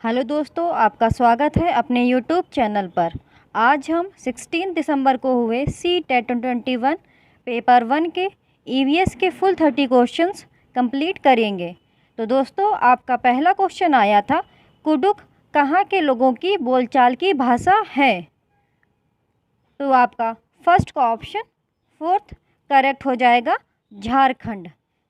Hello दोस्तों, आपका स्वागत है अपने यूट्यूब चैनल पर। आज हम 16 दिसंबर को हुए सी टेट 2021 पेपर 1 के ईवीएस के फुल 30 क्वेश्चंस कंप्लीट करेंगे। तो दोस्तों, आपका पहला क्वेश्चन आया था, कुडुख कहाँ के लोगों की बोलचाल की भाषा है? तो आपका फर्स्ट का ऑप्शन फोर्थ करेक्ट हो जाएगा, झारखंड।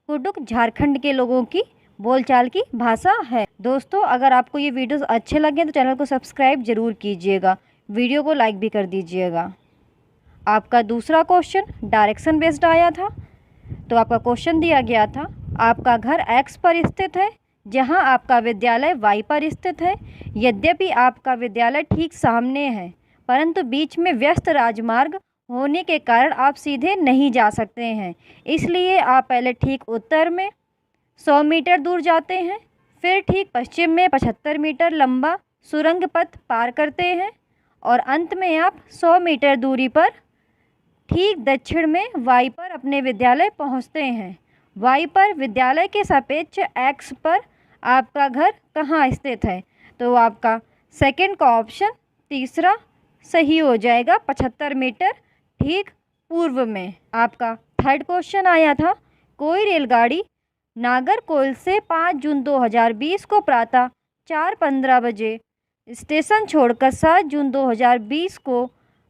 कुडुख झारखंड के लोगों की बोलचाल की भाषा है। दोस्तों, अगर आपको ये वीडियोस अच्छे लगे तो चैनल को सब्सक्राइब जरूर कीजिएगा, वीडियो को लाइक भी कर दीजिएगा। आपका दूसरा क्वेश्चन डायरेक्शन बेस्ड आया था। तो आपका क्वेश्चन दिया गया था, आपका घर एक्स पर स्थित है जहां आपका विद्यालय वाई पर स्थित है। यद्यपि आपका विद्यालय ठीक सामने है, परंतु बीच में व्यस्त राजमार्ग होने के कारण आप सीधे नहीं जा सकते हैं। इसलिए आप पहले ठीक उत्तर में 100 मीटर दूर जाते हैं, फिर ठीक पश्चिम में 75 मीटर लंबा सुरंग पथ पार करते हैं और अंत में आप 100 मीटर दूरी पर ठीक दक्षिण में वाई पर अपने विद्यालय पहुंचते हैं। वाई पर विद्यालय के सापेक्ष एक्स पर आपका घर कहाँ स्थित है? तो आपका सेकंड का ऑप्शन तीसरा सही हो जाएगा, 75 मीटर ठीक पूर्व में। आपका थर्ड क्वेश्चन आया था, कोई रेलगाड़ी नागरकोइल से 5 जून 2020 को प्रातः 4:15 बजे स्टेशन छोड़कर 7 जून 2020 को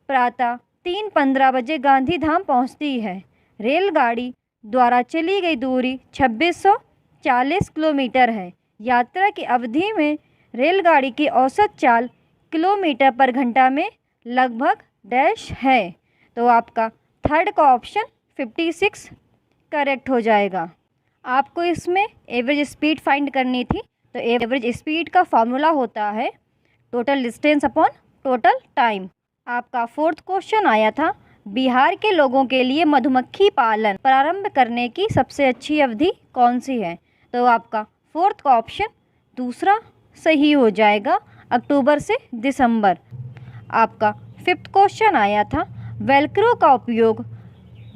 प्रातः 3:15 बजे गांधीधाम पहुंचती है। रेलगाड़ी द्वारा चली गई दूरी 2640 किलोमीटर है। यात्रा की अवधि में रेलगाड़ी की औसत चाल किलोमीटर पर घंटा में लगभग डैश है। तो आपका थर्ड का ऑप्शन 56 करेक्ट हो जाएगा। आपको इसमें एवरेज स्पीड फाइंड करनी थी। तो एवरेज स्पीड का फॉर्मूला होता है total distance upon total time. आपका फोर्थ क्वेश्चन आया था, बिहार के लोगों के लिए मधुमक्खी पालन प्रारंभ करने की सबसे अच्छी अवधि कौन सी है? तो आपका फोर्थ का ऑप्शन दूसरा सही हो जाएगा, अक्टूबर से दिसंबर। आपका फिफ्थ क्वेश्चन आया था, वेलक्रो का उपयोग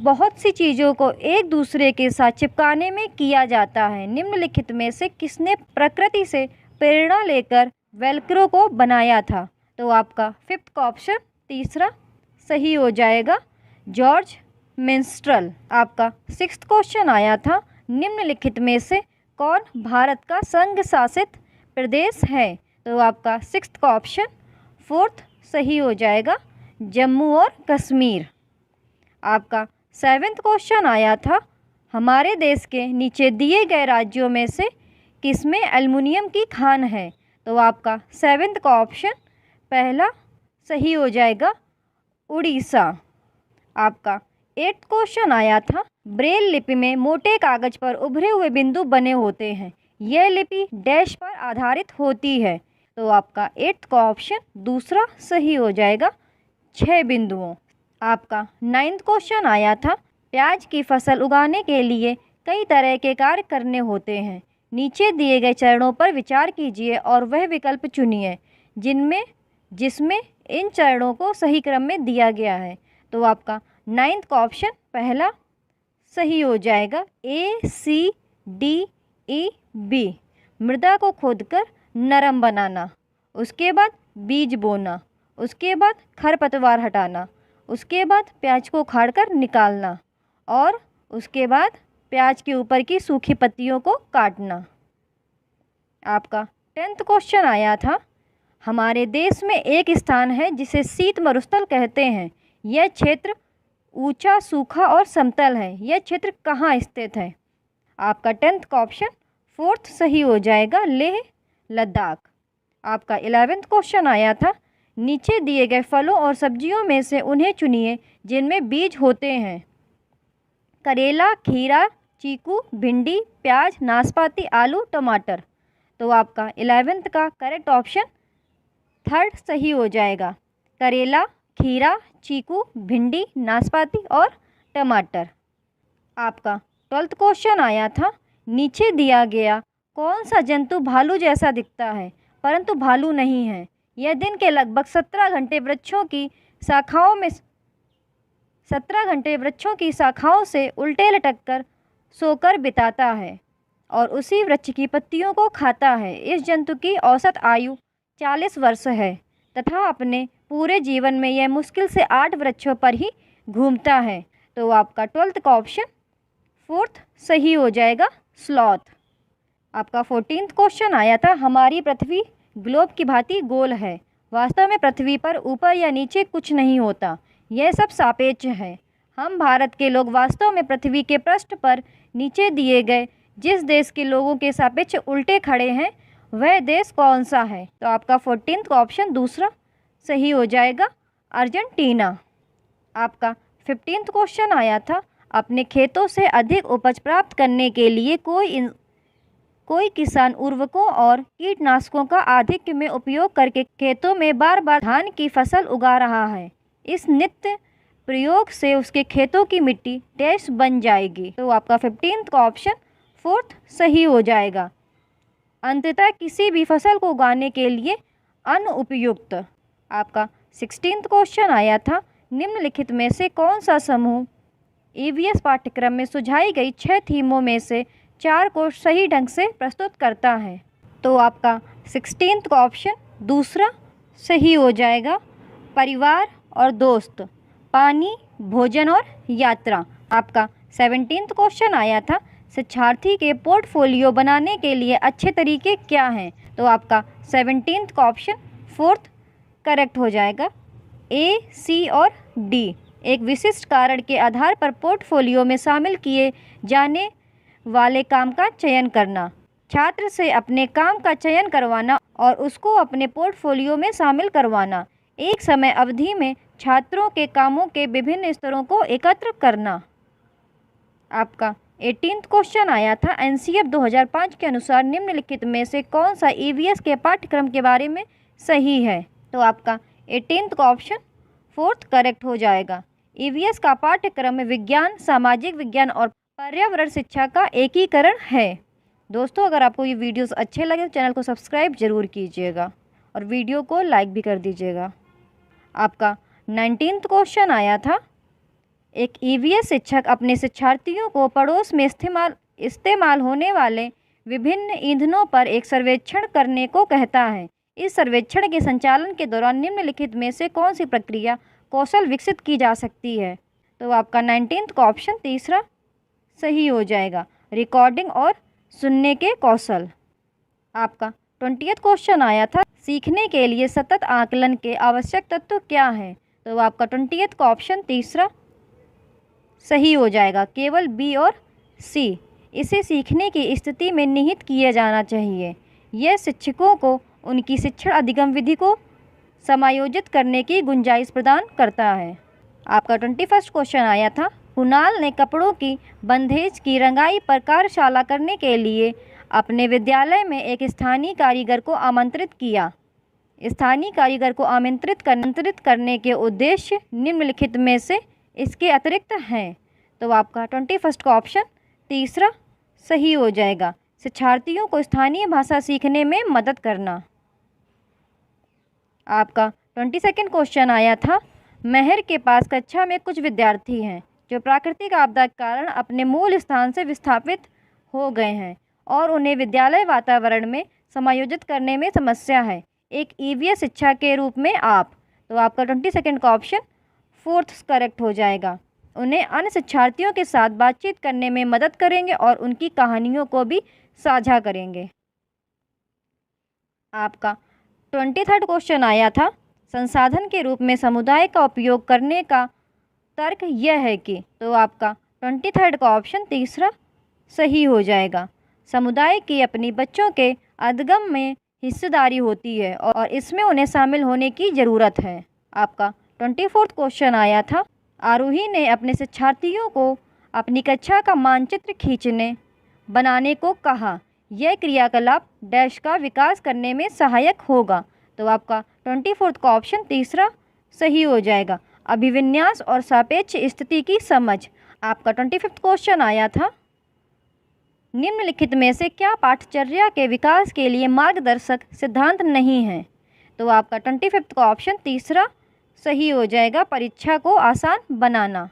बहुत सी चीज़ों को एक दूसरे के साथ चिपकाने में किया जाता है। निम्नलिखित में से किसने प्रकृति से प्रेरणा लेकर वेलक्रो को बनाया था? तो आपका फिफ्थ का ऑप्शन तीसरा सही हो जाएगा, जॉर्ज मिन्स्ट्रल। आपका सिक्स्थ क्वेश्चन आया था, निम्नलिखित में से कौन भारत का संघ शासित प्रदेश है? तो आपका सिक्स्थ का ऑप्शन फोर्थ सही हो जाएगा, जम्मू और कश्मीर। आपका सेवेंथ क्वेश्चन आया था, हमारे देश के नीचे दिए गए राज्यों में से किसमें एल्युमिनियम की खान है? तो आपका सेवेंथ का ऑप्शन पहला सही हो जाएगा, उड़ीसा। आपका एट्थ क्वेश्चन आया था, ब्रेल लिपि में मोटे कागज पर उभरे हुए बिंदु बने होते हैं, यह लिपि डैश पर आधारित होती है। तो आपका एट्थ का ऑप्शन दूसरा सही हो जाएगा, 6 बिंदुओं। आपका नाइन्थ क्वेश्चन आया था, प्याज की फसल उगाने के लिए कई तरह के कार्य करने होते हैं, नीचे दिए गए चरणों पर विचार कीजिए और वह विकल्प चुनिए जिसमें इन चरणों को सही क्रम में दिया गया है। तो आपका नाइन्थ का ऑप्शन पहला सही हो जाएगा, ACDEB। मृदा को खोदकर नरम बनाना, उसके बाद बीज बोना, उसके बाद खरपतवार हटाना, उसके बाद प्याज को उखाड़कर निकालना और उसके बाद प्याज के ऊपर की सूखी पत्तियों को काटना। आपका 10th क्वेश्चन आया था, हमारे देश में एक स्थान है जिसे शीत मरुस्थल कहते हैं, यह क्षेत्र ऊंचा, सूखा और समतल है, यह क्षेत्र कहाँ स्थित है? आपका 10th का ऑप्शन फोर्थ सही हो जाएगा, लेह लद्दाख। आपका 11th क्वेश्चन आया था, नीचे दिए गए फलों और सब्जियों में से उन्हें चुनिए जिनमें बीज होते हैं, करेला, खीरा, चीकू, भिंडी, प्याज, नाशपाती, आलू, टमाटर। तो आपका 11th का करेक्ट ऑप्शन थर्ड सही हो जाएगा, करेला, खीरा, चीकू, भिंडी, नाशपाती और टमाटर। आपका 12th क्वेश्चन आया था, नीचे दिया गया कौन सा जंतु भालू जैसा दिखता है परंतु भालू नहीं है? यह दिन के लगभग 17 घंटे वृक्षों की शाखाओं से उल्टे लटक कर सोकर बिताता है। और उसी वृक्ष की पत्तियों को खाता है। इस जंतु की औसत आयु 40 वर्ष है तथा अपने पूरे जीवन में यह मुश्किल से 8 वृक्षों पर ही घूमता है। तो आपका 12th का ऑप्शन 4th सही हो जाएगा, स्लॉथ। आपका 14th क्वेश्चन आया था, हमारी पृथ्वी ग्लोब की भांति गोल है। वास्तव में पृथ्वी पर ऊपर या नीचे कुछ नहीं होता, यह सब सापेक्ष है। हम भारत के लोग वास्तव में पृथ्वी के पृष्ठ पर नीचे दिए गए जिस देश के लोगों के सापेक्ष उल्टे खड़े हैं, वह देश कौन सा है? तो आपका 14th ऑप्शन दूसरा सही हो जाएगा, अर्जेंटीना। आपका 15th क्वेश्चन आया था, अपने खेतों से अधिक उपज प्राप्त करने के लिए कोई किसान उर्वरकों और कीटनाशकों का आधिक्य में उपयोग करके खेतों में बार बार धान की फसल उगा रहा है। इस नित्य प्रयोग से उसके खेतों की मिट्टी डैश बन जाएगी। तो आपका 15th का ऑप्शन 4th सही हो जाएगा। अंततः किसी भी फसल को उगाने के लिए अनुपयुक्त। आपका 16th क्वेश्चन आया था, निम्नलिखित में से कौन सा समूह ईवीएस पाठ्यक्रम में सुझाई गई 6 थीमों में से 4 को सही ढंग से प्रस्तुत करता है? तो आपका 16th का ऑप्शन दूसरा सही हो जाएगा, परिवार और दोस्त, पानी, भोजन और यात्रा। आपका 17th क्वेश्चन आया था, शिक्षार्थी के पोर्टफोलियो बनाने के लिए अच्छे तरीके क्या हैं? तो आपका 17th का ऑप्शन 4th करेक्ट हो जाएगा, ए, सी और डी। एक विशिष्ट कारण के आधार पर पोर्टफोलियो में शामिल किए जाने वाले काम का चयन करना, छात्र से अपने काम का चयन करवाना और उसको अपने पोर्टफोलियो में शामिल करवाना, एक समय अवधि में छात्रों के कामों के विभिन्न स्तरों को एकत्र करना। आपका 18th क्वेश्चन आया था, एनसीएफ 2005 के अनुसार निम्नलिखित में से कौन सा ईवीएस के पाठ्यक्रम के बारे में सही है? तो आपका 18th का ऑप्शन 4th करेक्ट हो जाएगा। ईवीएस का पाठ्यक्रम विज्ञान, सामाजिक विज्ञान और पर्यावरण शिक्षा का एकीकरण है। दोस्तों, अगर आपको ये वीडियोस अच्छे लगे तो चैनल को सब्सक्राइब जरूर कीजिएगा और वीडियो को लाइक भी कर दीजिएगा। आपका 19th क्वेश्चन आया था, एक ईवीएस शिक्षक अपने शिक्षार्थियों को पड़ोस में इस्तेमाल होने वाले विभिन्न ईंधनों पर एक सर्वेक्षण करने को कहता है। इस सर्वेक्षण के संचालन के दौरान निम्नलिखित में से कौन सी प्रक्रिया कौशल विकसित की जा सकती है? तो आपका 19th का ऑप्शन तीसरा सही हो जाएगा, रिकॉर्डिंग और सुनने के कौशल। आपका 20th क्वेश्चन आया था, सीखने के लिए सतत आकलन के आवश्यक तत्व क्या है? तो आपका 20th का ऑप्शन तीसरा सही हो जाएगा, केवल बी और सी। इसे सीखने की स्थिति में निहित किया जाना चाहिए। यह शिक्षकों को उनकी शिक्षण अधिगम विधि को समायोजित करने की गुंजाइश प्रदान करता है। आपका 21st क्वेश्चन आया था, कुणाल ने कपड़ों की बंधेज की रंगाई पर कार्यशाला करने के लिए अपने विद्यालय में एक स्थानीय कारीगर को आमंत्रित किया। स्थानीय कारीगर को आमंत्रित करने के उद्देश्य निम्नलिखित में से इसके अतिरिक्त हैं। तो आपका 21st का ऑप्शन तीसरा सही हो जाएगा, शिक्षार्थियों को स्थानीय भाषा सीखने में मदद करना। आपका 22nd क्वेश्चन आया था, महर के पास कक्षा में कुछ विद्यार्थी हैं जो प्राकृतिक आपदा के कारण अपने मूल स्थान से विस्थापित हो गए हैं और उन्हें विद्यालय वातावरण में समायोजित करने में समस्या है। एक ईवीएस शिक्षा के रूप में आप, तो आपका 22nd का ऑप्शन 4th करेक्ट हो जाएगा, उन्हें अन्य शिक्षार्थियों के साथ बातचीत करने में मदद करेंगे और उनकी कहानियों को भी साझा करेंगे। आपका 23rd क्वेश्चन आया था, संसाधन के रूप में समुदाय का उपयोग करने का तर्क यह है कि, तो आपका 23rd का ऑप्शन तीसरा सही हो जाएगा, समुदाय की अपनी बच्चों के अधिगम में हिस्सेदारी होती है और इसमें उन्हें शामिल होने की ज़रूरत है। आपका 24th क्वेश्चन आया था, आरोही ने अपने शिक्षार्थियों को अपनी कक्षा का मानचित्र खींचने बनाने को कहा। यह क्रियाकलाप डैश का विकास करने में सहायक होगा। तो आपका 24th का ऑप्शन तीसरा सही हो जाएगा, अभिविन्यास और सापेक्ष स्थिति की समझ। आपका 25th क्वेश्चन आया था, निम्नलिखित में से क्या पाठचर्या के विकास के लिए मार्गदर्शक सिद्धांत नहीं है? तो आपका 25th का ऑप्शन तीसरा सही हो जाएगा, परीक्षा को आसान बनाना।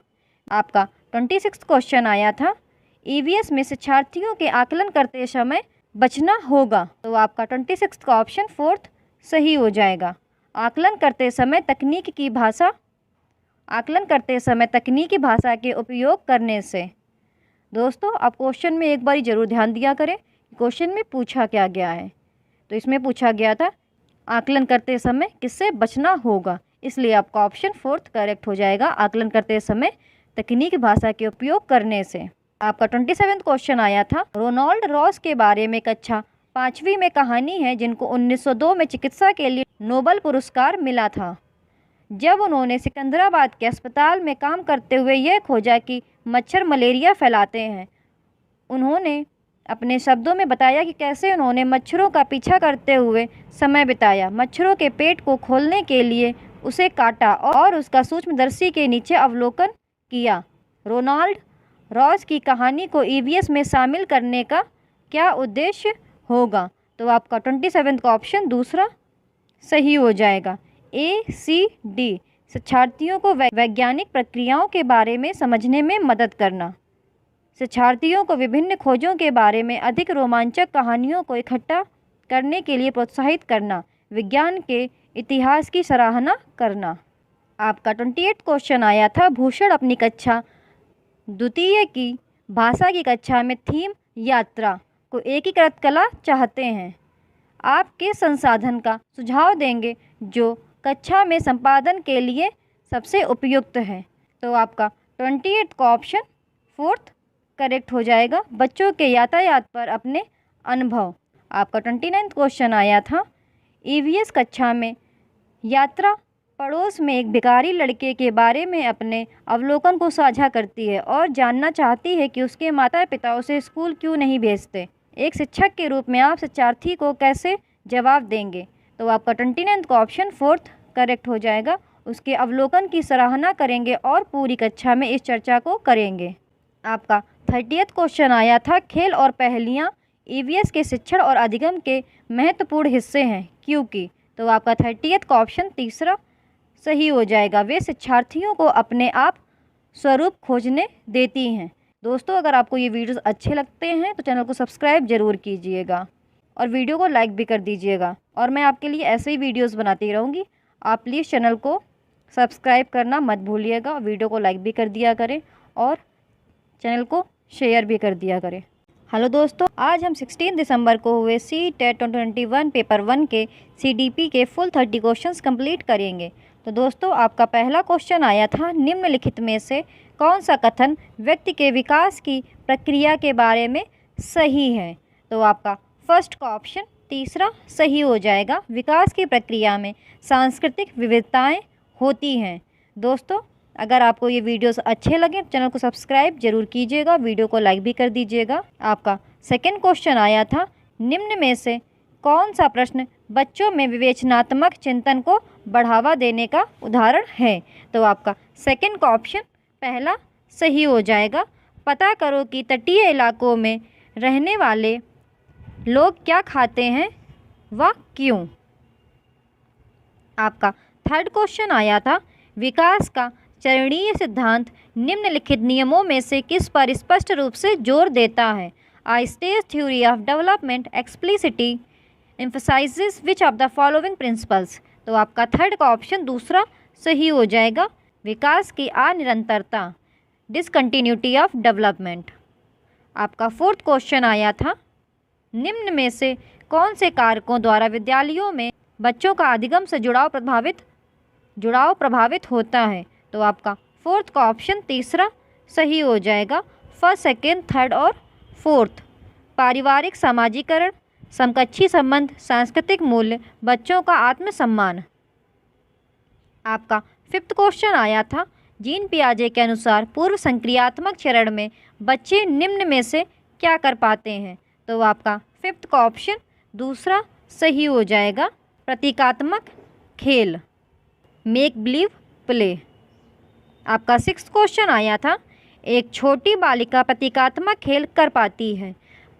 आपका 26th क्वेश्चन आया था, ईवीएस में शिक्षार्थियों के आकलन करते समय बचना होगा? तो आपका 26 का ऑप्शन फोर्थ सही हो जाएगा। आकलन करते समय तकनीकी भाषा के उपयोग करने से। दोस्तों, आप क्वेश्चन में एक बार ज़रूर ध्यान दिया करें, क्वेश्चन में पूछा क्या गया है। तो इसमें पूछा गया था आकलन करते समय किससे बचना होगा, इसलिए आपका ऑप्शन फोर्थ करेक्ट हो जाएगा, आकलन करते समय तकनीकी भाषा के उपयोग करने से। आपका 27वां क्वेश्चन आया था, रोनाल्ड रॉस के बारे में कक्षा 5वीं में कहानी है जिनको 1902 में चिकित्सा के लिए नोबेल पुरस्कार मिला था। जब उन्होंने सिकंदराबाद के अस्पताल में काम करते हुए यह खोजा कि मच्छर मलेरिया फैलाते हैं, उन्होंने अपने शब्दों में बताया कि कैसे उन्होंने मच्छरों का पीछा करते हुए समय बिताया, मच्छरों के पेट को खोलने के लिए उसे काटा और उसका सूक्ष्मदर्शी के नीचे अवलोकन किया। रोनाल्ड रॉस की कहानी को ईवीएस में शामिल करने का क्या उद्देश्य होगा? तो आपका 27 का ऑप्शन दूसरा सही हो जाएगा। ACD शिक्षार्थियों को वैज्ञानिक प्रक्रियाओं के बारे में समझने में मदद करना, शिक्षार्थियों को विभिन्न खोजों के बारे में अधिक रोमांचक कहानियों को इकट्ठा करने के लिए प्रोत्साहित करना, विज्ञान के इतिहास की सराहना करना। आपका 28 क्वेश्चन आया था, भूषण अपनी कक्षा द्वितीय की भाषा की कक्षा में थीम यात्रा को एकीकृत कला चाहते हैं। आप किस संसाधन का सुझाव देंगे जो कक्षा में संपादन के लिए सबसे उपयुक्त है? तो आपका 28 का ऑप्शन फोर्थ करेक्ट हो जाएगा, बच्चों के यातायात पर अपने अनुभव। आपका 29 क्वेश्चन आया था, ईवीएस कक्षा में यात्रा पड़ोस में एक भिखारी लड़के के बारे में अपने अवलोकन को साझा करती है और जानना चाहती है कि उसके माता पिता उसे स्कूल क्यों नहीं भेजते। एक शिक्षक के रूप में आप शिक्षार्थी को कैसे जवाब देंगे? तो आपका 29 का ऑप्शन फोर्थ करेक्ट हो जाएगा, उसके अवलोकन की सराहना करेंगे और पूरी कक्षा में इस चर्चा को करेंगे। आपका 30वां क्वेश्चन आया था, खेल और पहेलियाँ ईवीएस के शिक्षण और अधिगम के महत्वपूर्ण हिस्से हैं क्योंकि। तो आपका 30वां का ऑप्शन तीसरा सही हो जाएगा, वे शिक्षार्थियों को अपने आप स्वरूप खोजने देती हैं। दोस्तों, अगर आपको ये वीडियोस अच्छे लगते हैं तो चैनल को सब्सक्राइब ज़रूर कीजिएगा और वीडियो को लाइक भी कर दीजिएगा, और मैं आपके लिए ऐसे ही वीडियोस बनाती रहूँगी। आप प्लीज़ चैनल को सब्सक्राइब करना मत भूलिएगा, वीडियो को लाइक भी कर दिया करें और चैनल को शेयर भी कर दिया करें। हेलो दोस्तों, आज हम 16 दिसंबर को हुए CTET 2021 पेपर 1 के CDP के फुल 30 क्वेश्चंस कंप्लीट करेंगे। तो दोस्तों, आपका पहला क्वेश्चन आया था, निम्नलिखित में से कौन सा कथन व्यक्ति के विकास की प्रक्रिया के बारे में सही है? तो आपका फर्स्ट का ऑप्शन तीसरा सही हो जाएगा, विकास की प्रक्रिया में सांस्कृतिक विविधताएं होती हैं। दोस्तों, अगर आपको ये वीडियोस अच्छे लगें तो चैनल को सब्सक्राइब जरूर कीजिएगा, वीडियो को लाइक भी कर दीजिएगा। आपका सेकंड क्वेश्चन आया था, निम्न में से कौन सा प्रश्न बच्चों में विवेचनात्मक चिंतन को बढ़ावा देने का उदाहरण है? तो आपका सेकंड का ऑप्शन पहला सही हो जाएगा, पता करो कि तटीय इलाकों में रहने वाले लोग क्या खाते हैं व क्यों। आपका थर्ड क्वेश्चन आया था, विकास का चरणीय सिद्धांत निम्नलिखित नियमों में से किस पर स्पष्ट रूप से जोर देता है? A stage theory of development explicitly emphasizes which of the following principles? तो आपका थर्ड का ऑप्शन दूसरा सही हो जाएगा, विकास की अनिरंतरता, डिसकंटिन्यूटी ऑफ डेवलपमेंट। आपका फोर्थ क्वेश्चन आया था, निम्न में से कौन से कारकों द्वारा विद्यालयों में बच्चों का अधिगम से जुड़ाव प्रभावित होता है? तो आपका फोर्थ का ऑप्शन तीसरा सही हो जाएगा, फर्स्ट सेकेंड थर्ड और फोर्थ। पारिवारिक समाजीकरण, समकक्षी संबंध, सांस्कृतिक मूल्य, बच्चों का आत्मसम्मान। आपका फिफ्थ क्वेश्चन आया था, जीन पियाजे के अनुसार पूर्व संक्रियात्मक चरण में बच्चे निम्न में से क्या कर पाते हैं? तो आपका फिफ्थ का ऑप्शन दूसरा सही हो जाएगा, प्रतीकात्मक खेल, मेक बिलीव प्ले। आपका सिक्स्थ क्वेश्चन आया था, एक छोटी बालिका प्रतीकात्मक खेल कर पाती है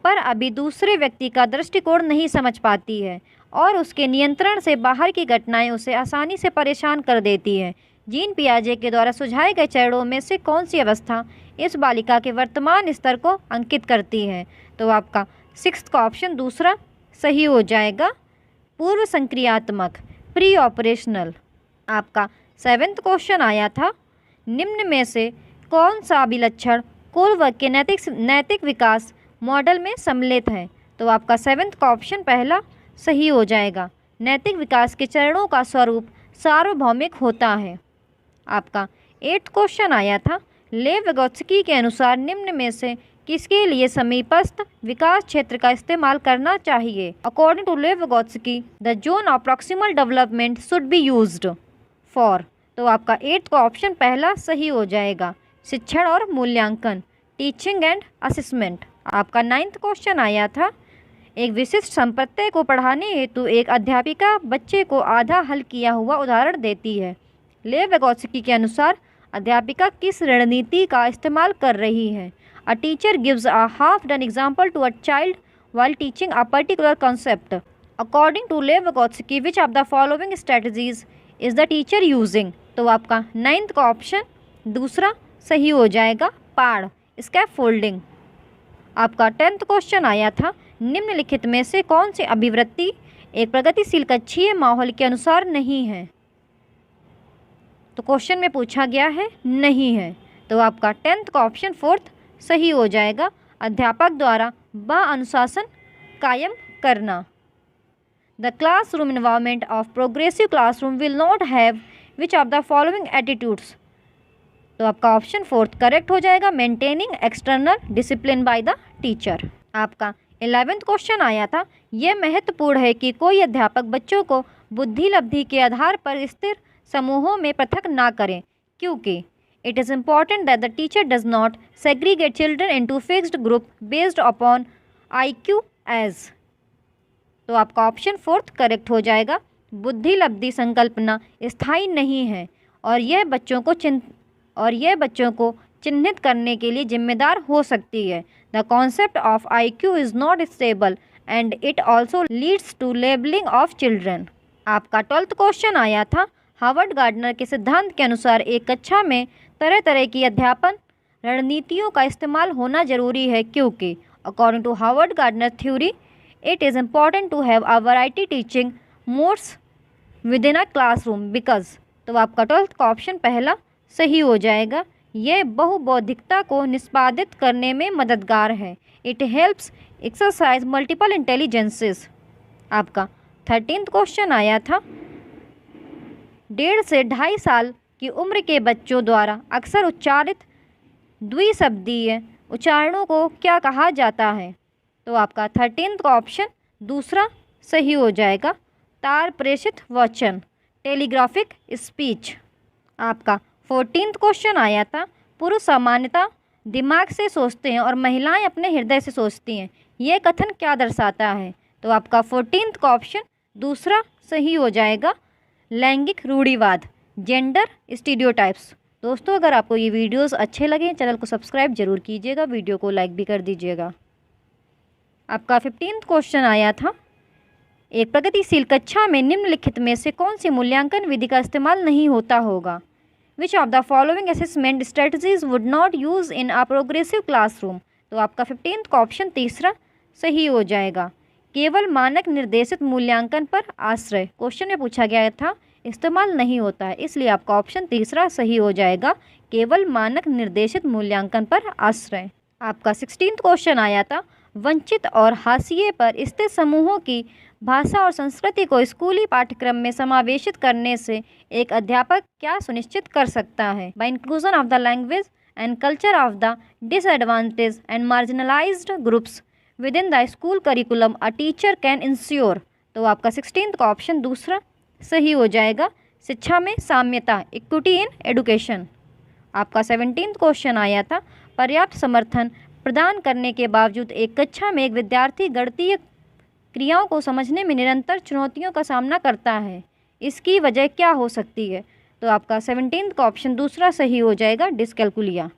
पर अभी दूसरे व्यक्ति का दृष्टिकोण नहीं समझ पाती है और उसके नियंत्रण से बाहर की घटनाएं उसे आसानी से परेशान कर देती हैं। जीन पियाजे के द्वारा सुझाए गए चरणों में से कौन सी अवस्था इस बालिका के वर्तमान स्तर को अंकित करती है? तो आपका 6th का ऑप्शन दूसरा सही हो जाएगा, पूर्व संक्रियात्मक, प्री ऑपरेशनल। आपका 7th क्वेश्चन आया था, निम्न में से कौन सा अभिलक्षण कुल वर्ग के नैतिक विकास मॉडल में सम्मिलित है? तो आपका 7th का ऑप्शन पहला सही हो जाएगा। नैतिक विकास के चरणों का स्वरूप सार्वभौमिक होता है। आपका 8th क्वेश्चन आया था, लेव विगोत्स्की के अनुसार निम्न में से किसके लिए समीपस्थ विकास क्षेत्र का इस्तेमाल करना चाहिए? According to Lev Vygotsky the zone of proximal development should be used for. तो आपका 8th का ऑप्शन पहला सही हो जाएगा, शिक्षण और मूल्यांकन, टीचिंग एंड असेसमेंट। आपका 9th क्वेश्चन आया था, एक विशिष्ट संप्रत्यय को पढ़ाने हेतु एक अध्यापिका बच्चे को आधा हल किया हुआ उदाहरण देती है। लेव विगोत्स्की के अनुसार अध्यापिका किस रणनीति का इस्तेमाल कर रही है? A teacher gives a half done example to a child while teaching a particular concept. According to Lev Vygotsky, which of the following strategies is the teacher using? तो आपका 9th का ऑप्शन दूसरा सही हो जाएगा, पाड़, स्कैफोल्डिंग। आपका 10th question आया था, निम्नलिखित में से कौन सी अभिवृत्ति एक प्रगतिशील कक्षीय माहौल के अनुसार नहीं है? तो क्वेश्चन में पूछा गया है नहीं है, तो आपका 10th का ऑप्शन 4th सही हो जाएगा, अध्यापक द्वारा अनुशासन कायम करना। The classroom environment of progressive classroom will not have which of the following attitudes? तो आपका ऑप्शन 4th करेक्ट हो जाएगा, maintaining external discipline by the teacher. आपका 11th क्वेश्चन आया था, यह महत्वपूर्ण है कि कोई अध्यापक बच्चों को बुद्धि लब्धि के आधार पर स्थिर समूहों में पृथक ना करें, क्योंकि it is important that the teacher does not segregate children into fixed group based upon IQ as। तो आपका ऑप्शन 4th करेक्ट हो जाएगा, बुद्धि लब्धि संकल्पना स्थायी नहीं है और यह बच्चों को चिन्हित करने के लिए जिम्मेदार हो सकती है। The concept of IQ is not stable and it also leads to labelling of children. आपका 12th क्वेश्चन आया था, हार्वर्ड गार्डनर के सिद्धांत के अनुसार एक कक्षा में तरह तरह की अध्यापन रणनीतियों का इस्तेमाल होना जरूरी है, क्योंकि according to Harvard Gardner theory it is important to have a variety teaching modes with in a classroom because. तो आपका 12th का ऑप्शन पहला सही हो जाएगा, यह बहुबौद्धिकता को निष्पादित करने में मददगार है। It helps exercise multiple intelligences. आपका 13th क्वेश्चन आया था, 1.5 से 2.5 साल की उम्र के बच्चों द्वारा अक्सर उच्चारित द्विशब्दीय उच्चारणों को क्या कहा जाता है? तो आपका 13th का ऑप्शन दूसरा सही हो जाएगा, तार प्रेषित वचन, टेलीग्राफिक स्पीच। आपका 14th क्वेश्चन आया था, पुरुष सामान्यतः दिमाग से सोचते हैं और महिलाएं अपने हृदय से सोचती हैं, यह कथन क्या दर्शाता है? तो आपका 14th का ऑप्शन दूसरा सही हो जाएगा, लैंगिक रूढ़िवाद, जेंडर स्टीरियोटाइप्स। दोस्तों, अगर आपको ये वीडियोस अच्छे लगें चैनल को सब्सक्राइब जरूर कीजिएगा, वीडियो को लाइक भी कर दीजिएगा। आपका 15th क्वेश्चन आया था, एक प्रगतिशील कक्षा में निम्नलिखित में से कौन सी मूल्यांकन विधि का इस्तेमाल नहीं होता होगा? Which of the following assessment strategies would not use in a progressive classroom? तो आपका 15th का ऑप्शन तीसरा सही हो जाएगा, केवल मानक निर्देशित मूल्यांकन पर आश्रय। क्वेश्चन में पूछा गया था इस्तेमाल नहीं होता है, इसलिए आपका ऑप्शन तीसरा सही हो जाएगा, केवल मानक निर्देशित मूल्यांकन पर आश्रय। आपका 16th क्वेश्चन आया था, वंचित और हाशिए पर स्थित समूहों की भाषा और संस्कृति को स्कूली पाठ्यक्रम में समावेशित करने से एक अध्यापक क्या सुनिश्चित कर सकता है? By inclusion of the language and culture of the disadvantage and marginalised groups with in the school curriculum a teacher can ensure. तो आपका 16th का ऑप्शन दूसरा सही हो जाएगा, शिक्षा में साम्यता, इक्विटी इन एडुकेशन। आपका 17th क्वेश्चन आया था, पर्याप्त समर्थन प्रदान करने के बावजूद एक कक्षा में एक विद्यार्थी गणितीय क्रियाओं को समझने में निरंतर चुनौतियों का सामना करता है, इसकी वजह क्या हो सकती है? तो आपका 17th का ऑप्शन दूसरा सही हो जाएगा, डिस्कैलकुलिया।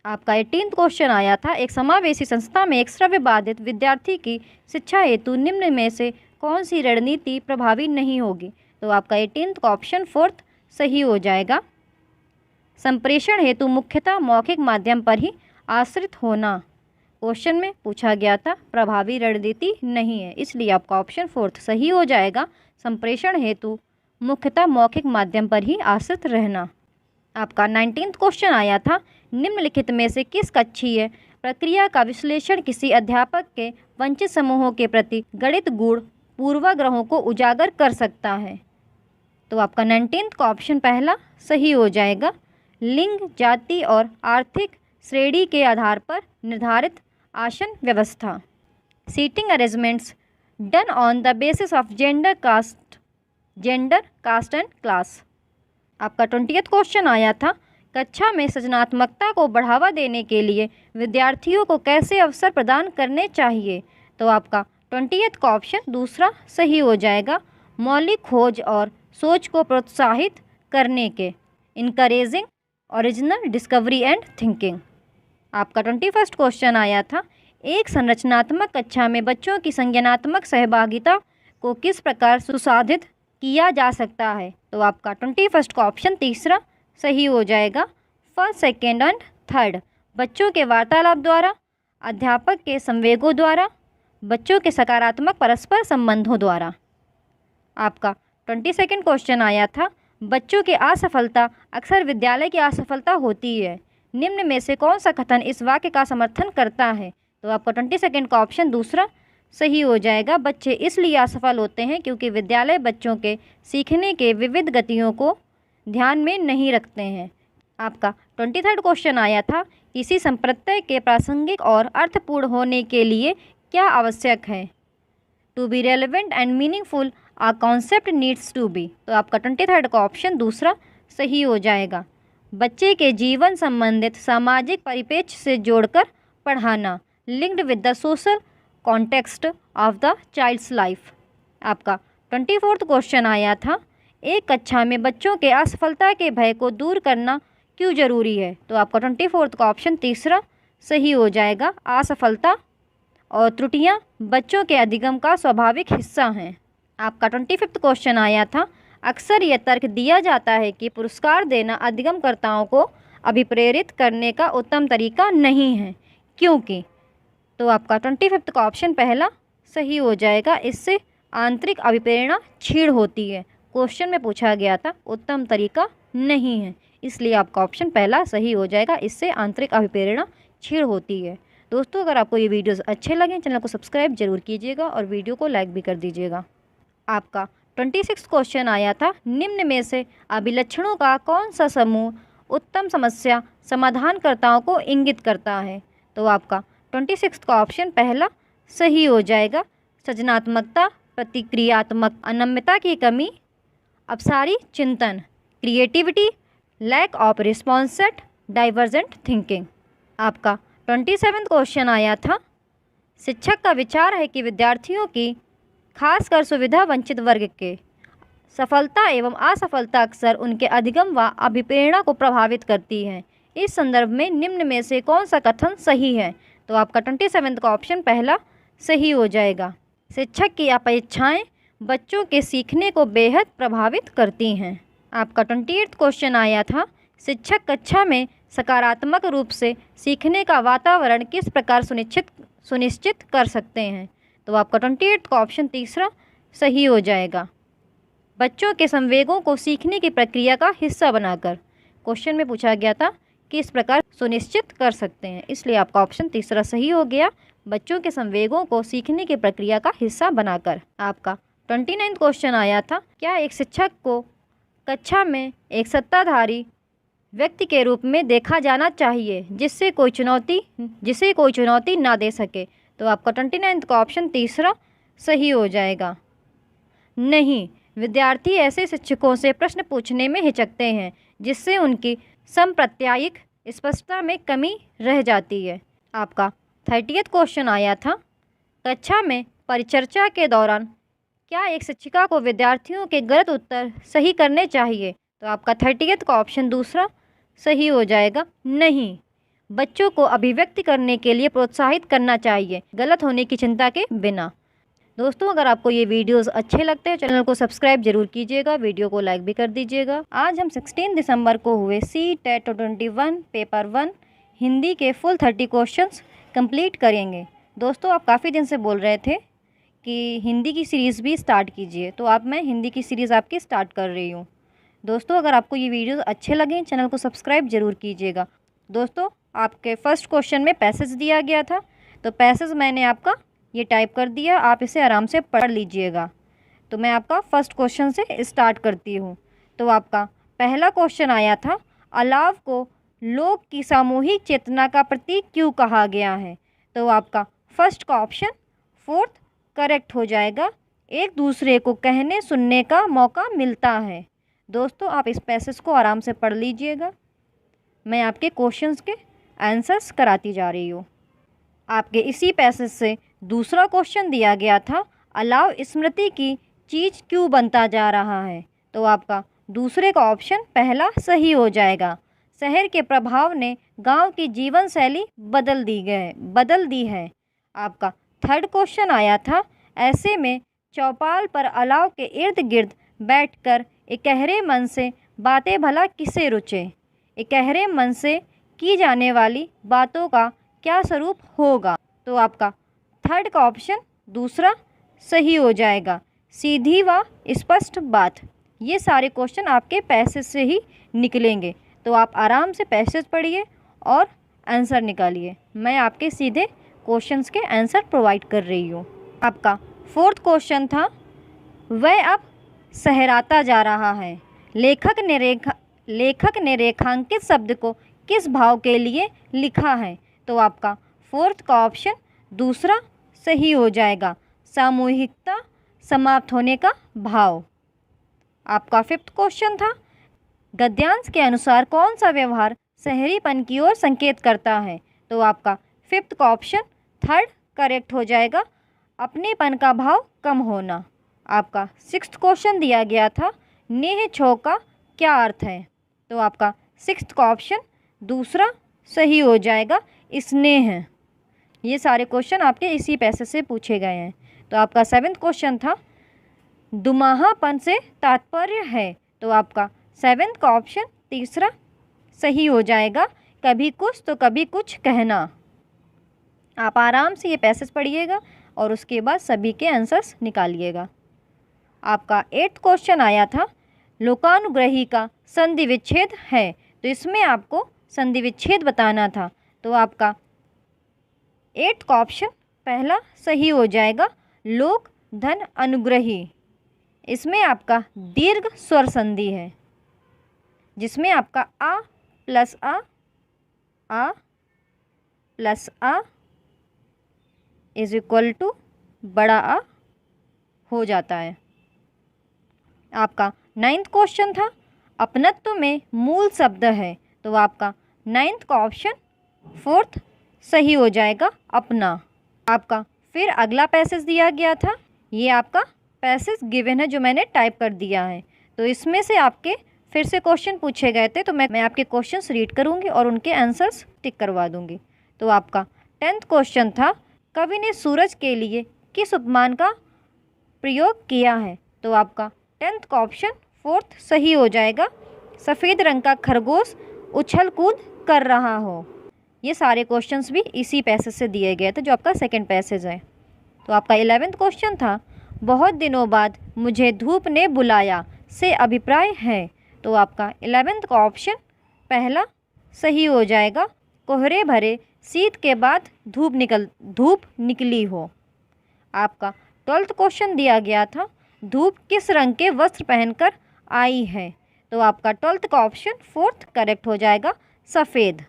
आपका 18th क्वेश्चन आया था, एक समावेशी संस्था में एक श्रव्य बाधित विद्यार्थी की शिक्षा हेतु निम्न में से कौन सी रणनीति प्रभावी नहीं होगी? तो आपका 18th का ऑप्शन 4th सही हो जाएगा, संप्रेषण हेतु मुख्यतः मौखिक माध्यम पर ही आश्रित होना। क्वेश्चन में पूछा गया था प्रभावी रणनीति नहीं है, इसलिए आपका ऑप्शन 4 सही हो जाएगा। संप्रेषण हेतु मुख्यतः मौखिक माध्यम पर ही आश्रित रहना। आपका 19th क्वेश्चन आया था, निम्नलिखित में से किस कक्षीय प्रक्रिया का विश्लेषण किसी अध्यापक के वंचित समूहों के प्रति गणित गुण पूर्वाग्रहों को उजागर कर सकता है? तो आपका 19th का ऑप्शन पहला सही हो जाएगा। लिंग, जाति और आर्थिक श्रेणी के आधार पर निर्धारित आसन व्यवस्था। Seating arrangements done on the basis of gender, caste and class. आपका 20th क्वेश्चन आया था, कक्षा में सृजनात्मकता को बढ़ावा देने के लिए विद्यार्थियों को कैसे अवसर प्रदान करने चाहिए? तो आपका 20th का ऑप्शन दूसरा सही हो जाएगा। मौलिक खोज और सोच को प्रोत्साहित करने के, encouraging original discovery and thinking. आपका 21st क्वेश्चन आया था, एक संरचनात्मक कक्षा में बच्चों की संज्ञानात्मक सहभागिता को किस प्रकार सुसाधित किया जा सकता है? तो आपका 21st का ऑप्शन तीसरा सही हो जाएगा। फर्स्ट, सेकेंड एंड थर्ड, बच्चों के वार्तालाप द्वारा, अध्यापक के संवेगों द्वारा, बच्चों के सकारात्मक परस्पर संबंधों द्वारा। आपका 22nd क्वेश्चन आया था, बच्चों की असफलता अक्सर विद्यालय की असफलता होती है। निम्न में से कौन सा कथन इस वाक्य का समर्थन करता है? तो आपका 22nd का ऑप्शन दूसरा सही हो जाएगा। बच्चे इसलिए असफल होते हैं क्योंकि विद्यालय बच्चों के सीखने के विविध गतियों को ध्यान में नहीं रखते हैं। आपका 23rd क्वेश्चन आया था, किसी संप्रत्यय के प्रासंगिक और अर्थपूर्ण होने के लिए क्या आवश्यक है? To be relevant and meaningful a concept needs to be. तो आपका 23rd का ऑप्शन दूसरा सही हो जाएगा। बच्चे के जीवन संबंधित सामाजिक परिप्रेक्ष्य से जोड़कर पढ़ाना, linked with the social context of the child's life. आपका 24th क्वेश्चन आया था, एक कक्षा में बच्चों के असफलता के भय को दूर करना क्यों जरूरी है? तो आपका 24th का ऑप्शन तीसरा सही हो जाएगा। असफलता और त्रुटियां बच्चों के अधिगम का स्वाभाविक हिस्सा हैं। आपका 25th क्वेश्चन आया था, अक्सर यह तर्क दिया जाता है कि पुरस्कार देना अधिगमकर्ताओं को अभिप्रेरित करने का उत्तम तरीका नहीं है, क्योंकि? तो आपका 25th का ऑप्शन पहला सही हो जाएगा। इससे आंतरिक अभिप्रेरणा क्षीण होती है। क्वेश्चन में पूछा गया था उत्तम तरीका नहीं है, इसलिए आपका ऑप्शन पहला सही हो जाएगा। इससे आंतरिक अभिप्रेरणा क्षीण होती है। दोस्तों, अगर आपको ये वीडियोस अच्छे लगें, चैनल को सब्सक्राइब जरूर कीजिएगा और वीडियो को लाइक भी कर दीजिएगा। आपका 26th क्वेश्चन आया था, निम्न में से अभिलक्षणों का कौन सा समूह उत्तम समस्या समाधानकर्ताओं को इंगित करता है? तो आपका 26th का ऑप्शन पहला सही हो जाएगा। सृजनात्मकता, प्रतिक्रियात्मक अनम्यता की कमी, अपसारी चिंतन, creativity, lack of response set, divergent thinking. आपका 27th क्वेश्चन आया था, शिक्षक का विचार है कि विद्यार्थियों की खासकर सुविधा वंचित वर्ग के सफलता एवं असफलता अक्सर उनके अधिगम व अभिप्रेरणा को प्रभावित करती है। इस संदर्भ में निम्न में से कौन सा कथन सही है? तो आपका 27th का ऑप्शन पहला सही हो जाएगा। शिक्षक की अपेक्षाएं बच्चों के सीखने को बेहद प्रभावित करती हैं। आपका 28th क्वेश्चन आया था, शिक्षक कक्षा में सकारात्मक रूप से सीखने का वातावरण किस प्रकार सुनिश्चित कर सकते हैं? तो आपका 28th का ऑप्शन तीसरा सही हो जाएगा। बच्चों के संवेगों को सीखने की प्रक्रिया का हिस्सा बनाकर। क्वेश्चन में पूछा गया था किस प्रकार सुनिश्चित कर सकते हैं, इसलिए आपका ऑप्शन तीसरा सही हो गया। बच्चों के संवेगों को सीखने की प्रक्रिया का हिस्सा बनाकर। आपका 29th क्वेश्चन आया था, क्या एक शिक्षक को कक्षा में एक सत्ताधारी व्यक्ति के रूप में देखा जाना चाहिए जिसे कोई चुनौती ना दे सके? तो आपका 29th का ऑप्शन तीसरा सही हो जाएगा। नहीं, विद्यार्थी ऐसे शिक्षकों से प्रश्न पूछने में हिचकते हैं जिससे उनकी संप्रत्यायिक स्पष्टता में कमी रह जाती है। आपका 30th क्वेश्चन आया था, कक्षा में परिचर्चा के दौरान क्या एक शिक्षिका को विद्यार्थियों के गलत उत्तर सही करने चाहिए? तो आपका 30th का ऑप्शन दूसरा सही हो जाएगा। नहीं, बच्चों को अभिव्यक्ति करने के लिए प्रोत्साहित करना चाहिए, गलत होने की चिंता के बिना। दोस्तों अगर आपको ये वीडियोस अच्छे लगते हैं चैनल को सब्सक्राइब जरूर कीजिएगा, वीडियो को लाइक भी कर दीजिएगा। आज हम 16 दिसंबर को हुए सी टेट 21 पेपर 1 हिंदी के फुल 30 क्वेश्चंस कंप्लीट करेंगे। दोस्तों आप काफ़ी दिन से बोल रहे थे कि हिंदी की सीरीज़ भी स्टार्ट कीजिए, तो अब मैं हिंदी की सीरीज़ आपकी स्टार्ट कर रही हूँ। दोस्तों अगर आपको ये वीडियोस अच्छे लगें चैनल को सब्सक्राइब जरूर कीजिएगा। दोस्तों आपके फर्स्ट क्वेश्चन में पैसेज दिया गया था, तो पैसेज मैंने आपका ये टाइप कर दिया, आप इसे आराम से पढ़ लीजिएगा। तो मैं आपका फर्स्ट क्वेश्चन से स्टार्ट करती हूँ। तो आपका पहला क्वेश्चन आया था, अलाव को लोक की सामूहिक चेतना का प्रतीक क्यों कहा गया है। तो आपका फर्स्ट का ऑप्शन फोर्थ करेक्ट हो जाएगा, एक दूसरे को कहने सुनने का मौका मिलता है। दोस्तों आप इस पैसेज को आराम से पढ़ लीजिएगा, मैं आपके क्वेश्चंस के आंसर्स कराती जा रही हूँ। आपके इसी पैसेज से दूसरा क्वेश्चन दिया गया था, अलाव स्मृति की चीज़ क्यों बनता जा रहा है। तो आपका दूसरे का ऑप्शन पहला सही हो जाएगा, शहर के प्रभाव ने गांव की जीवन शैली बदल दी है। आपका थर्ड क्वेश्चन आया था, ऐसे में चौपाल पर अलाव के इर्द गिर्द बैठकर इकहरे मन से बातें भला किसे रुचे। इकहरे मन से की जाने वाली बातों का क्या स्वरूप होगा। तो आपका थर्ड का ऑप्शन दूसरा सही हो जाएगा, सीधी व स्पष्ट बात। ये सारे क्वेश्चन आपके पैसेज से ही निकलेंगे, तो आप आराम से पैसेज पढ़िए और आंसर निकालिए। मैं आपके सीधे क्वेश्चंस के आंसर प्रोवाइड कर रही हूँ। आपका फोर्थ क्वेश्चन था, वह अब सहराता जा रहा है, लेखक ने रेखांकित शब्द को किस भाव के लिए लिखा है। तो आपका फोर्थ का ऑप्शन दूसरा सही हो जाएगा, सामूहिकता समाप्त होने का भाव। आपका फिफ्थ क्वेश्चन था, गद्यांश के अनुसार कौन सा व्यवहार शहरीपन की ओर संकेत करता है। तो आपका फिफ्थ का ऑप्शन थर्ड करेक्ट हो जाएगा, अपनेपन का भाव कम होना। आपका सिक्स्थ क्वेश्चन दिया गया था, नेह छो का क्या अर्थ है। तो आपका सिक्स्थ का ऑप्शन दूसरा सही हो जाएगा, स्नेह। ये सारे क्वेश्चन आपके इसी पैसेज से पूछे गए हैं। तो आपका सेवेंथ क्वेश्चन था, दुमाहापन से तात्पर्य है। तो आपका सेवेंथ का ऑप्शन तीसरा सही हो जाएगा, कभी कुछ तो कभी कुछ कहना। आप आराम से ये पैसेज पढ़िएगा और उसके बाद सभी के आंसर्स निकालिएगा। आपका एट्थ क्वेश्चन आया था, लोकानुग्रही का संधि विच्छेद है। तो इसमें आपको संधि विच्छेद बताना था। तो आपका एट्थ का ऑप्शन पहला सही हो जाएगा, लोक धन अनुग्रही। इसमें आपका दीर्घ स्वर संधि है, जिसमें आपका आ प्लस आ इज इक्वल टू बड़ा आ हो जाता है। आपका नाइन्थ क्वेश्चन था, अपनत्व में मूल शब्द है। तो आपका नाइन्थ का ऑप्शन फोर्थ सही हो जाएगा, अपना। आपका फिर अगला पैसेज दिया गया था, ये आपका पैसेज गिवन है जो मैंने टाइप कर दिया है। तो इसमें से आपके फिर से क्वेश्चन पूछे गए थे, तो मैं आपके क्वेश्चंस रीड करूँगी और उनके आंसर्स टिक करवा दूँगी। तो आपका 10th क्वेश्चन था, कवि ने सूरज के लिए किस उपमान का प्रयोग किया है। तो आपका 10th का ऑप्शन फोर्थ सही हो जाएगा, सफ़ेद रंग का खरगोश उछल कूद कर रहा हो। ये सारे क्वेश्चंस भी इसी पैसेज से दिए गए थे जो आपका सेकंड पैसेज है। तो आपका 11th क्वेश्चन था, बहुत दिनों बाद मुझे धूप ने बुलाया से अभिप्राय है। तो आपका 11th का ऑप्शन पहला सही हो जाएगा, कोहरे भरे शीत के बाद धूप निकली हो। आपका 12th क्वेश्चन दिया गया था, धूप किस रंग के वस्त्र पहनकर आई है। तो आपका 12th का ऑप्शन फोर्थ करेक्ट हो जाएगा, सफ़ेद।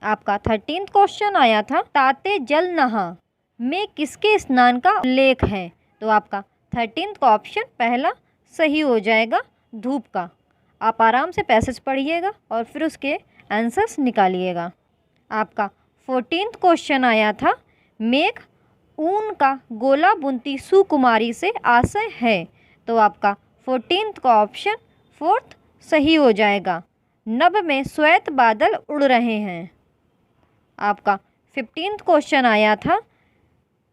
आपका 13th क्वेश्चन आया था, ताते जल नहा में किसके स्नान का उल्लेख है। तो आपका 13th का ऑप्शन पहला सही हो जाएगा, धूप का। आप आराम से पैसेज पढ़िएगा और फिर उसके आंसर्स निकालिएगा। आपका 14th क्वेश्चन आया था, मेघ ऊन का गोला बुनती सुकुमारी से आशय है। तो आपका 14th का ऑप्शन फोर्थ सही हो जाएगा, नभ में श्वेत बादल उड़ रहे हैं। आपका 15th क्वेश्चन आया था,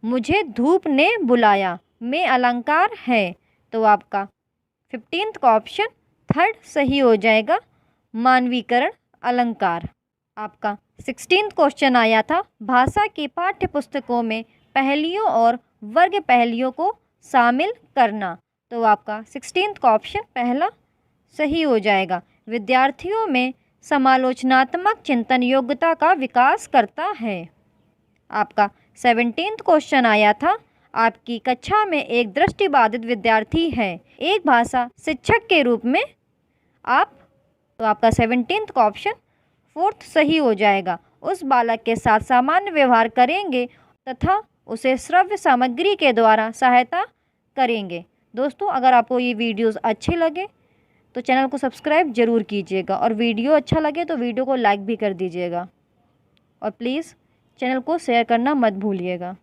मुझे धूप ने बुलाया में अलंकार है। तो आपका 15th का ऑप्शन 3rd सही हो जाएगा, मानवीकरण अलंकार। आपका 16th क्वेश्चन आया था, भाषा की पाठ्य पुस्तकों में पहेलियों और वर्ग पहेलियों को शामिल करना। तो आपका 16th का ऑप्शन पहला सही हो जाएगा, विद्यार्थियों में समालोचनात्मक चिंतन योग्यता का विकास करता है। आपका 17th क्वेश्चन आया था, आपकी कक्षा में एक दृष्टिबाधित विद्यार्थी है, एक भाषा शिक्षक के रूप में आप। तो आपका 17th का ऑप्शन 4th सही हो जाएगा, उस बालक के साथ सामान्य व्यवहार करेंगे तथा उसे श्रव्य सामग्री के द्वारा सहायता करेंगे। दोस्तों, अगर आपको ये वीडियोस अच्छे लगे तो चैनल को सब्सक्राइब ज़रूर कीजिएगा, और वीडियो अच्छा लगे तो वीडियो को लाइक भी कर दीजिएगा, और प्लीज़ चैनल को शेयर करना मत भूलिएगा।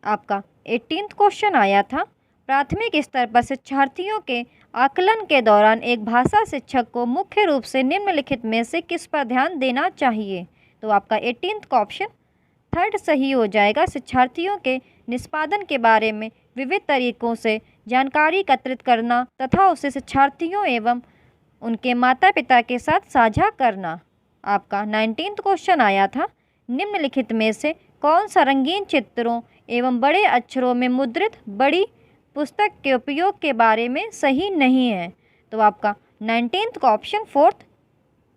आपका 18th क्वेश्चन आया था, प्राथमिक स्तर पर शिक्षार्थियों के आकलन के दौरान एक भाषा शिक्षक को मुख्य रूप से निम्नलिखित में से किस पर ध्यान देना चाहिए। तो आपका 18th का ऑप्शन 3rd सही हो जाएगा, शिक्षार्थियों के निष्पादन के बारे में विविध तरीकों से जानकारी एकत्रित करना तथा उसे शिक्षार्थियों एवं उनके माता पिता के साथ साझा करना। आपका 19th क्वेश्चन आया था, निम्नलिखित में से कौन सा रंगीन चित्रों एवं बड़े अक्षरों में मुद्रित बड़ी पुस्तक के उपयोग के बारे में सही नहीं है। तो आपका 19th का ऑप्शन 4th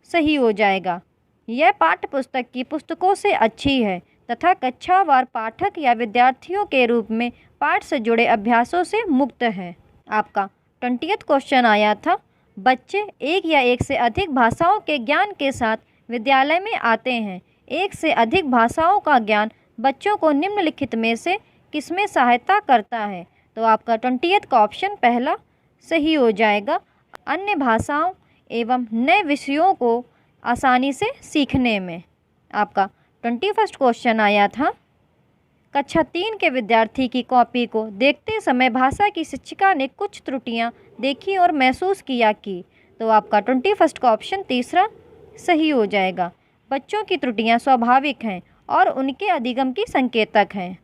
सही हो जाएगा, यह पाठ्य पुस्तक की पुस्तकों से अच्छी है तथा कक्षावार पाठक या विद्यार्थियों के रूप में पाठ से जुड़े अभ्यासों से मुक्त है। आपका 20th क्वेश्चन आया था, बच्चे एक या एक से अधिक भाषाओं के ज्ञान के साथ विद्यालय में आते हैं, एक से अधिक भाषाओं का ज्ञान बच्चों को निम्नलिखित में से किसमें सहायता करता है। तो आपका 20th का ऑप्शन पहला सही हो जाएगा, अन्य भाषाओं एवं नए विषयों को आसानी से सीखने में। आपका 21st क्वेश्चन आया था, कक्षा 3 के विद्यार्थी की कॉपी को देखते समय भाषा की शिक्षिका ने कुछ त्रुटियां देखी और महसूस किया कि। तो आपका 21st का ऑप्शन तीसरा सही हो जाएगा, बच्चों की त्रुटियां स्वाभाविक हैं और उनके अधिगम की संकेतक हैं।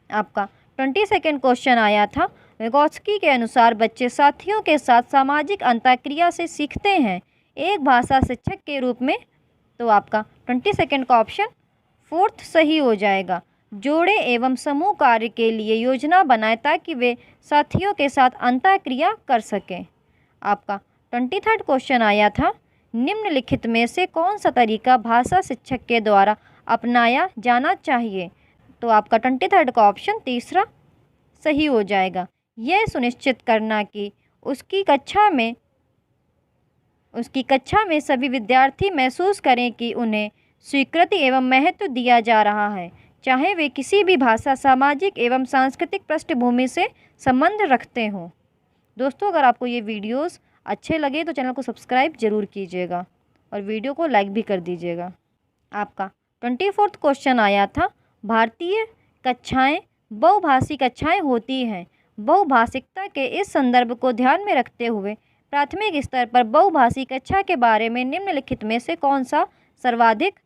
आपका 22nd क्वेश्चन आया था, विगोत्स्की के अनुसार बच्चे साथियों के साथ सामाजिक अंतःक्रिया से सीखते हैं, एक भाषा शिक्षक के रूप में। तो आपका 22nd का ऑप्शन 4th सही हो जाएगा, जोड़े एवं समूह कार्य के लिए योजना बनाएं ताकि वे साथियों के साथ अंतःक्रिया कर सकें। आपका 23rd क्वेश्चन आया था, निम्नलिखित में से कौन सा तरीका भाषा शिक्षक के द्वारा अपनाया जाना चाहिए। तो आपका 23rd का ऑप्शन तीसरा सही हो जाएगा, यह सुनिश्चित करना कि उसकी कक्षा में सभी विद्यार्थी महसूस करें कि उन्हें स्वीकृति एवं महत्व दिया जा रहा है, चाहे वे किसी भी भाषा, सामाजिक एवं सांस्कृतिक पृष्ठभूमि से संबंध रखते हों। दोस्तों, अगर आपको ये वीडियोस अच्छे लगे तो चैनल को सब्सक्राइब ज़रूर कीजिएगा और वीडियो को लाइक भी कर दीजिएगा। आपका 24th क्वेश्चन आया था, भारतीय कक्षाएं बहुभाषी कक्षाएं होती हैं, बहुभाषिकता के इस संदर्भ को ध्यान में रखते हुए प्राथमिक स्तर पर बहुभाषी कक्षा के बारे में निम्नलिखित में से कौन सा सर्वाधिक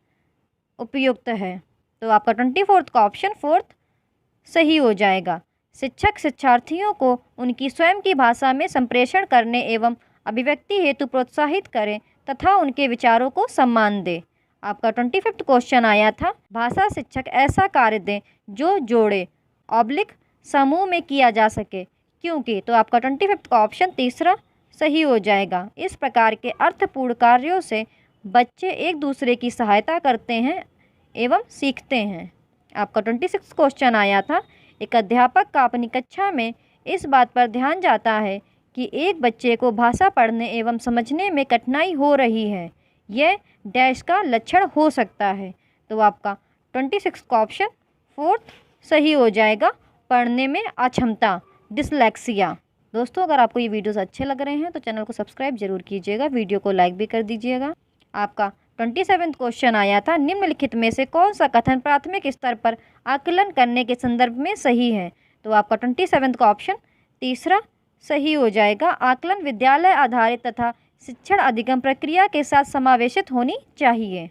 उपयुक्त है। तो आपका 24th का ऑप्शन 4th सही हो जाएगा, शिक्षक शिक्षार्थियों को उनकी स्वयं की भाषा में संप्रेषण करने एवं अभिव्यक्ति हेतु प्रोत्साहित करें तथा उनके विचारों को सम्मान दें। आपका 25th क्वेश्चन आया था, भाषा शिक्षक ऐसा कार्य दें जो जोड़े समूह में किया जा सके, क्योंकि। तो आपका 25th का ऑप्शन तीसरा सही हो जाएगा, इस प्रकार के अर्थपूर्ण कार्यों से बच्चे एक दूसरे की सहायता करते हैं एवं सीखते हैं। आपका 26th क्वेश्चन आया था, एक अध्यापक का अपनी कक्षा में इस बात पर ध्यान जाता है कि एक बच्चे को भाषा पढ़ने एवं समझने में कठिनाई हो रही है, यह डैश का लक्षण हो सकता है। तो आपका 26 का ऑप्शन 4th सही हो जाएगा, पढ़ने में अक्षमता, डिसलेक्सिया। दोस्तों, अगर आपको ये वीडियोस अच्छे लग रहे हैं तो चैनल को सब्सक्राइब जरूर कीजिएगा, वीडियो को लाइक भी कर दीजिएगा। आपका 27th क्वेश्चन आया था, निम्नलिखित में से कौन सा कथन प्राथमिक स्तर पर आकलन करने के संदर्भ में सही है। तो आपका 27th का ऑप्शन तीसरा सही हो जाएगा, आकलन विद्यालय आधारित तथा शिक्षण अधिगम प्रक्रिया के साथ समावेशित होनी चाहिए।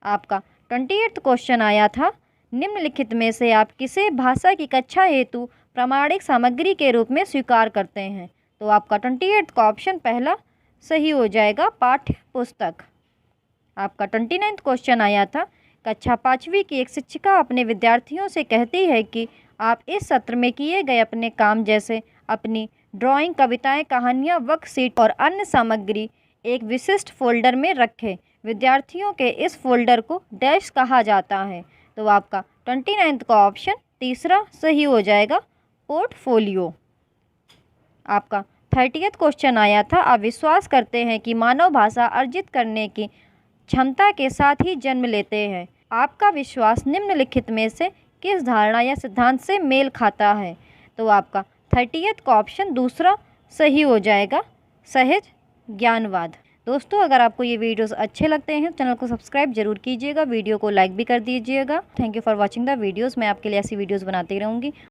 आपका 28th क्वेश्चन आया था, निम्नलिखित में से आप किसे भाषा की कक्षा हेतु प्रामाणिक सामग्री के रूप में स्वीकार करते हैं। तो आपका 28 का ऑप्शन पहला सही हो जाएगा, पाठ्य पुस्तक। आपका 29 क्वेश्चन आया था, कक्षा 5वीं की एक शिक्षिका अपने विद्यार्थियों से कहती है कि आप इस सत्र में किए गए अपने काम जैसे अपनी ड्राइंग, कविताएं, कहानियां, वर्कशीट और अन्य सामग्री एक विशिष्ट फोल्डर में रखें। विद्यार्थियों के इस फोल्डर को डैश कहा जाता है। तो आपका 29 का ऑप्शन तीसरा सही हो जाएगा, पोर्टफोलियो। आपका 30th क्वेश्चन आया था, आप विश्वास करते हैं कि मानव भाषा अर्जित करने की क्षमता के साथ ही जन्म लेते हैं। आपका विश्वास निम्नलिखित में से किस धारणा या सिद्धांत से मेल खाता है? तो आपका 30th का ऑप्शन दूसरा सही हो जाएगा, सहज ज्ञानवाद। दोस्तों, अगर आपको ये वीडियोस अच्छे लगते हैं चैनल को सब्सक्राइब जरूर कीजिएगा, वीडियो को लाइक भी कर दीजिएगा। Thank you for watching the videos. मैं आपके लिए ऐसी वीडियोस बनाती रहूँगी।